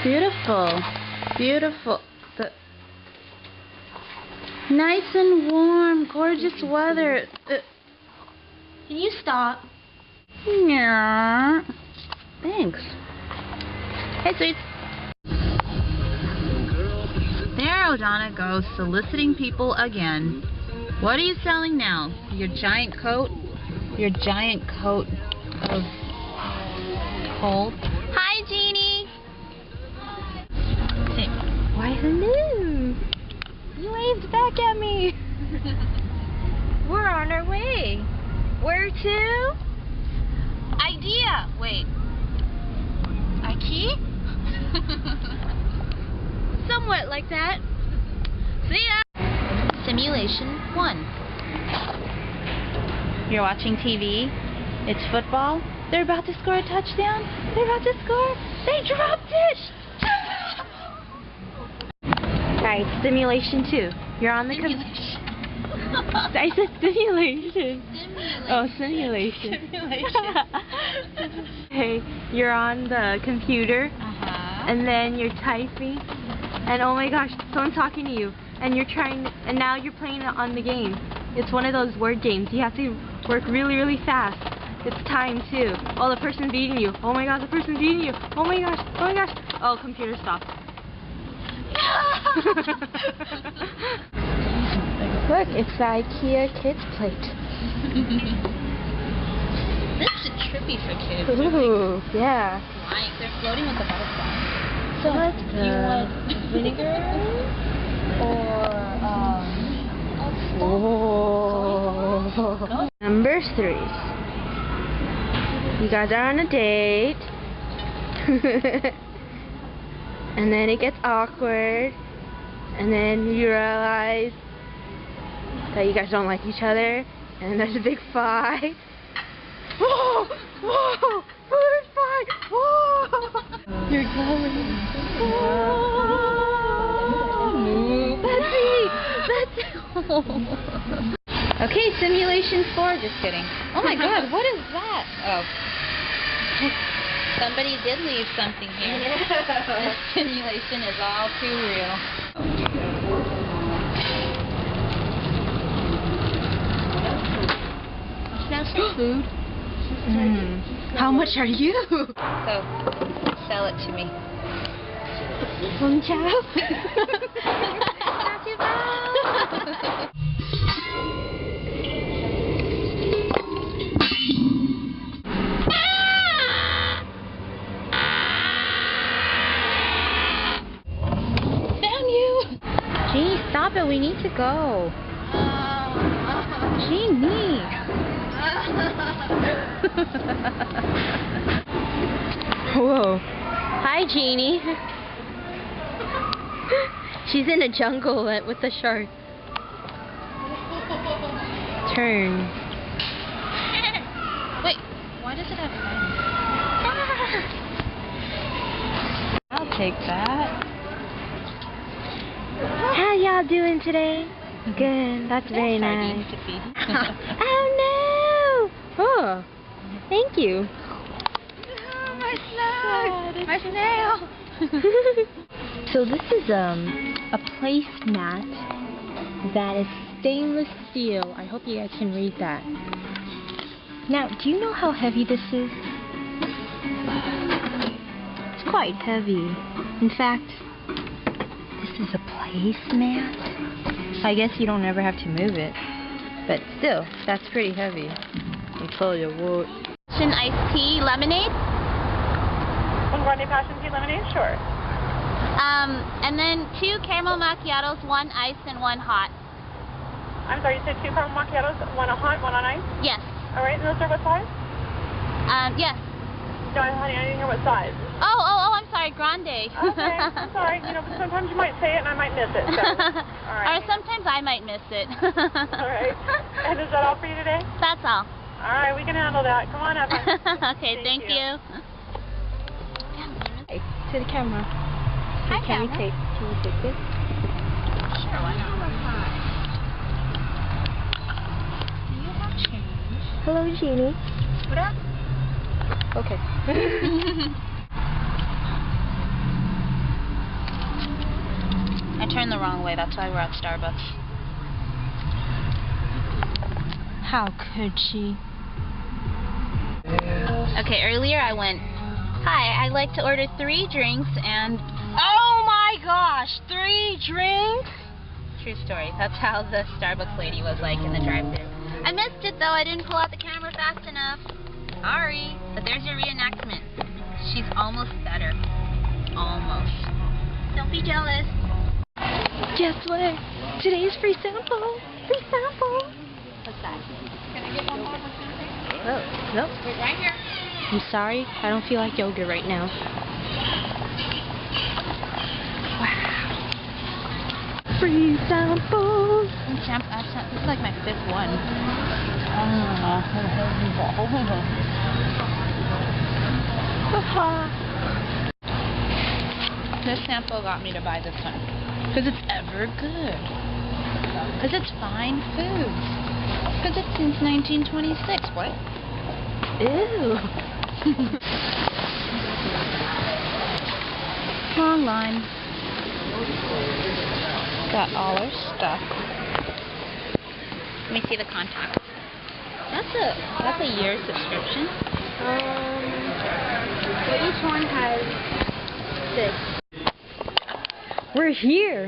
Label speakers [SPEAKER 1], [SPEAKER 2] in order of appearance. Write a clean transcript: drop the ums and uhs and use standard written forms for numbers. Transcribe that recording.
[SPEAKER 1] Beautiful. Beautiful. Nice and warm. Gorgeous weather. Can you stop? Yeah. Thanks. Hey, sweets. There O'Donna goes, soliciting people again. What are you selling now? Your giant coat? Your giant coat of cold? Hi, Jeannie! Hey. Why, hello! You waved back at me! We're on our way. Where to? Idea! Wait. Ikea? Somewhat like that. See ya! Simulation 1. You're watching TV. It's football. They're about to score a touchdown. They're about to score. They dropped it! Alright, simulation 2. You're on the simulation. I said simulation. Oh, simulation. Hey, you're on the computer, and then you're typing, and oh my gosh, someone's talking to you, and you're trying, and now you're playing on the game. It's one of those word games. You have to work really, really fast. It's time too. Oh, the person's beating you. Oh my gosh, the person's beating you. Oh my gosh. Oh my gosh. Oh, computer stop. Look, it's the Ikea kids plate.
[SPEAKER 2] This is trippy for kids.
[SPEAKER 1] Ooh, yeah.
[SPEAKER 2] Like, they're floating with the butterfly.
[SPEAKER 1] So what?
[SPEAKER 2] Do you want vinegar or
[SPEAKER 1] Oh. Number 3. You guys are on a date. And then it gets awkward. And then you realize that you guys don't like each other. And there's a big fight. Whoa! Whoa! First fight! Whoa! You're going. Whoa! That's me! That's Okay, simulation 4. Just kidding. Oh my god, what is that? Oh.
[SPEAKER 2] somebody did leave something here. This simulation is all too real.
[SPEAKER 1] Smells some food. How much are you?
[SPEAKER 2] So, sell it to me.
[SPEAKER 1] Không chào.
[SPEAKER 2] Damn you!
[SPEAKER 1] Gee, stop it. We need to go. Jeannie. Whoa. Hi, Jeannie. She's in a jungle with the shark. Turn.
[SPEAKER 2] Wait, why does it have fangs?
[SPEAKER 1] I'll take that. How y'all doing today? Good. That's very nice. Oh no! Oh, thank you.
[SPEAKER 2] Oh, my snug! My snail!
[SPEAKER 1] So this is a placemat that is stainless steel. I hope you guys can read that. Now, do you know how heavy this is? It's quite heavy. In fact, this is a placemat. I guess you don't ever have to move it. But still, that's pretty heavy. I told you what.
[SPEAKER 2] Iced tea, lemonade?
[SPEAKER 3] One grande passion tea lemonade, sure.
[SPEAKER 2] And then 2 caramel macchiatos, 1 iced and 1 hot.
[SPEAKER 3] I'm sorry, you said 2 caramel macchiatos, 1 hot, 1 on ice?
[SPEAKER 2] Yes.
[SPEAKER 3] All right, and those are what size?
[SPEAKER 2] Yes.
[SPEAKER 3] No, honey, I didn't hear what size.
[SPEAKER 2] Oh, I'm sorry, grande.
[SPEAKER 3] Okay, I'm sorry. You know, sometimes you might say it and I might miss it. So. All right.
[SPEAKER 2] Or sometimes I might miss it.
[SPEAKER 3] All right. And is that all for you today?
[SPEAKER 2] That's all.
[SPEAKER 3] All right, we can handle that. Come on up.
[SPEAKER 2] Okay, thank you.
[SPEAKER 1] Hey, to the camera.
[SPEAKER 2] Hi,
[SPEAKER 1] can we take this?
[SPEAKER 2] Sure, why not? Do you have change?
[SPEAKER 1] Hello, Jeannie.
[SPEAKER 2] What up?
[SPEAKER 1] Okay.
[SPEAKER 2] I turned the wrong way, that's why we're at Starbucks.
[SPEAKER 1] How could she?
[SPEAKER 2] Okay, earlier I went, "Hi, I'd like to order 3 drinks and..." Oh my gosh, 3 drinks? True story. That's how the Starbucks lady was like in the drive-thru. I missed it though, I didn't pull out the camera fast enough. Sorry. But there's your reenactment. She's almost better. Almost. Don't be jealous.
[SPEAKER 1] Guess what? Today's free sample. Free sample.
[SPEAKER 2] What's that?
[SPEAKER 3] Can I get one more?
[SPEAKER 1] Oh, nope.
[SPEAKER 3] Wait, right here.
[SPEAKER 1] I'm sorry. I don't feel like yogurt right now. Wow. Free samples.
[SPEAKER 2] This is like my 5th one. This sample got me to buy this one. Because it's ever good. Because it's fine foods. Because it's since 1926. What?
[SPEAKER 1] Ew.
[SPEAKER 2] Long line. Got all our stuff. Let me see the contacts. That's a year subscription.
[SPEAKER 1] Well, each one has 6. We're here.